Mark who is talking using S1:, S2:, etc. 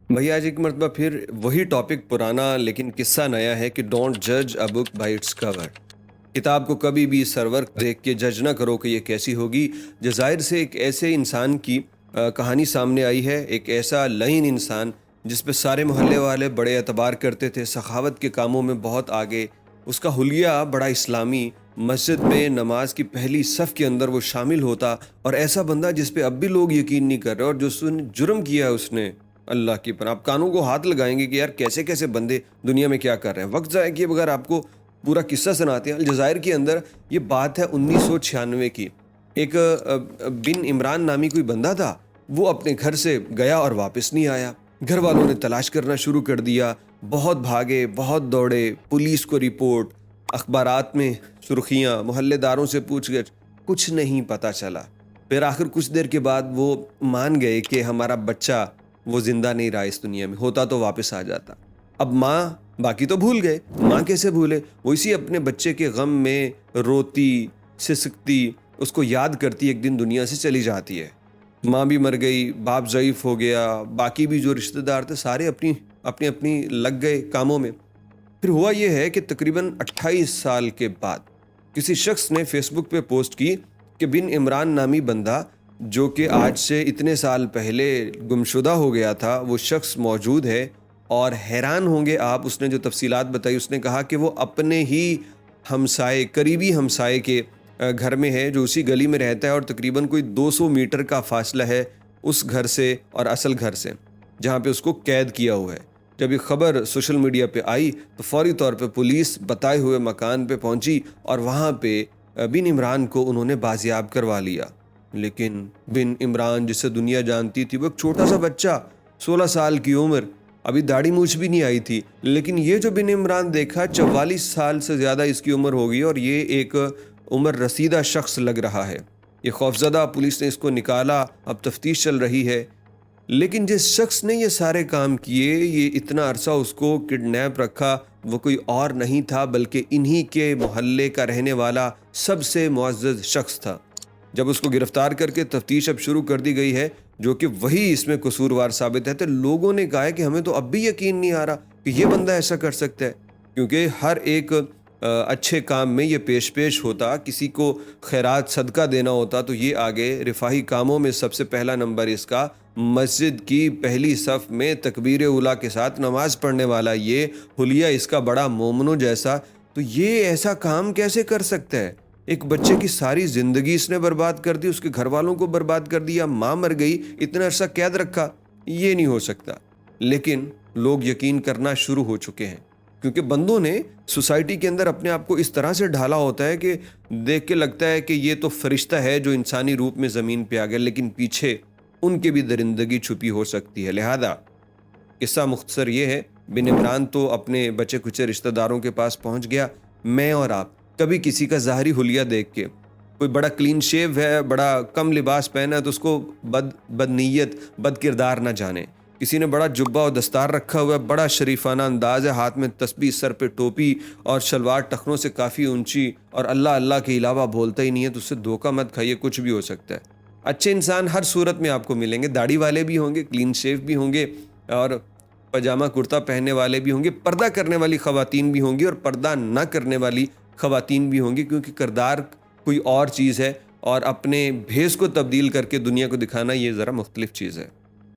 S1: भैया आज एक मरतबा फिर वही टॉपिक पुराना लेकिन किस्सा नया है कि डोंट जज a book by its cover. किताब को कभी भी सरवर देख के जज ना करो कि ये कैसी होगी। जाहिर से एक ऐसे इंसान की कहानी सामने आई है, एक ऐसा लईन इंसान जिस पे सारे मोहल्ले वाले बड़े एतबार करते थे, सखावत के कामों में बहुत आगे, उसका हुलिया बड़ा इस्लामी, मस्जिद में नमाज की पहली सफ़ के अंदर वो शामिल होता। और ऐसा बंदा जिस पे अब भी लोग यकीन नहीं कर रहे और जो सुन जुर्म किया है उसने, अल्लाह की पनाह, आप कानों को हाथ लगाएंगे कि यार कैसे कैसे बंदे दुनिया में क्या कर रहे हैं। वक्त ज़ाया किए बगैर आपको पूरा किस्सा सुनाते हैं। अलजायर के अंदर ये बात है 1996 की। एक बिन इमरान नामी कोई बंदा था, वो अपने घर से गया और वापस नहीं आया। घर वालों ने तलाश करना शुरू कर दिया, बहुत भागे, बहुत दौड़े, पुलिस को रिपोर्ट, अखबारात में सुर्खियाँ, मोहल्लेदारों से पूछगछ, कुछ नहीं पता चला। फिर आखिर कुछ देर के बाद वो मान गए कि हमारा बच्चा वो जिंदा नहीं रहा इस दुनिया में, होता तो वापस आ जाता। अब माँ बाकी तो भूल गए, माँ कैसे भूले, वो इसी अपने बच्चे के गम में रोती, सिसकती, उसको याद करती, एक दिन दुनिया से चली जाती है। माँ भी मर गई, बाप ज़ईफ़ हो गया, बाकी भी जो रिश्तेदार थे सारे अपनी अपनी अपनी लग गए कामों में। फिर हुआ ये है कि तकरीबन 28 साल के बाद किसी शख्स ने फेसबुक पे पोस्ट की कि बिन इमरान नामी बंदा जो कि आज से इतने साल पहले गुमशुदा हो गया था, वो शख्स मौजूद है। और हैरान होंगे आप, उसने जो तफसीलात बताई, उसने कहा कि वो अपने ही हमसाए, करीबी हमसाए के घर में है, जो उसी गली में रहता है और तकरीबन कोई 200 मीटर का फासला है उस घर से और असल घर से जहाँ पे उसको कैद किया हुआ है। जब ये खबर सोशल मीडिया पे आई तो फौरी तौर पे पुलिस बताए हुए मकान पे पहुंची और वहाँ पे बिन इमरान को उन्होंने बाजियाब करवा लिया। लेकिन बिन इमरान जिसे दुनिया जानती थी, वो एक छोटा सा बच्चा, 16 साल की उम्र, अभी दाढ़ी मूछ भी नहीं आई थी। लेकिन ये जो बिन इमरान देखा, 44 साल से ज़्यादा इसकी उम्र होगी और ये एक उम्र रसीदा शख्स लग रहा है। ये खौफजदा, पुलिस ने इसको निकाला, अब तफ्तीश चल रही है। लेकिन जिस शख्स ने ये सारे काम किए, ये इतना अरसा उसको किडनैप रखा, वो कोई और नहीं था बल्कि इन्हीं के मोहल्ले का रहने वाला सबसे मुअज़्ज़ज़ शख्स था। जब उसको गिरफ्तार करके तफ्तीश अब शुरू कर दी गई है, जो कि वही इसमें कसूरवार साबित है, तो लोगों ने कहा है कि हमें तो अब भी यकीन नहीं आ रहा कि ये बंदा ऐसा कर सकता है। क्योंकि हर एक अच्छे काम में ये पेश पेश होता, किसी को खैरात सदका देना होता तो ये आगे रिफाही कामों में सबसे पहला नंबर इसका, मस्जिद की पहली सफ़ में तकबीर उला के साथ नमाज पढ़ने वाला, ये हुलिया इसका बड़ा मोमनो जैसा। तो ये ऐसा काम कैसे कर सकता है? एक बच्चे की सारी ज़िंदगी इसने बर्बाद कर दी, उसके घर वालों को बर्बाद कर दिया, माँ मर गई, इतना अरसा कैद रखा, ये नहीं हो सकता। लेकिन लोग यकीन करना शुरू हो चुके हैं क्योंकि बंदों ने सोसाइटी के अंदर अपने आप को इस तरह से ढाला होता है कि देख के लगता है कि ये तो फरिश्ता है जो इंसानी रूप में ज़मीन पे आ गया, लेकिन पीछे उनके भी दरिंदगी छुपी हो सकती है। लिहाजा किस्सा मुख्तसर ये है, बिन इमरान तो अपने बचे कुचे रिश्तेदारों के पास पहुंच गया। मैं और आप कभी किसी का ज़ाहरी हुलिया देख के, कोई बड़ा क्लीन शेव है, बड़ा कम लिबास पहना है, तो उसको बदनीयत, बद किरदार ना जाने। किसी ने बड़ा जुब्बा और दस्तार रखा हुआ है, बड़ा शरीफाना अंदाज है, हाथ में तस्बीह, सर पे टोपी और शलवार टखनों से काफ़ी ऊंची, और अल्लाह अल्लाह के अलावा बोलता ही नहीं है, तो उससे धोखा मत खाइए, कुछ भी हो सकता है। अच्छे इंसान हर सूरत में आपको मिलेंगे, दाढ़ी वाले भी होंगे, क्लीन शेव भी होंगे, और पजामा कुर्ता पहनने वाले भी होंगे, पर्दा करने वाली ख़वातीन भी होंगी और पर्दा ना करने वाली ख़वातीन भी होंगी। क्योंकि किरदार कोई और चीज़ है और अपने भेस को तब्दील करके दुनिया को दिखाना, ये ज़रा मुख्तलिफ चीज़ है।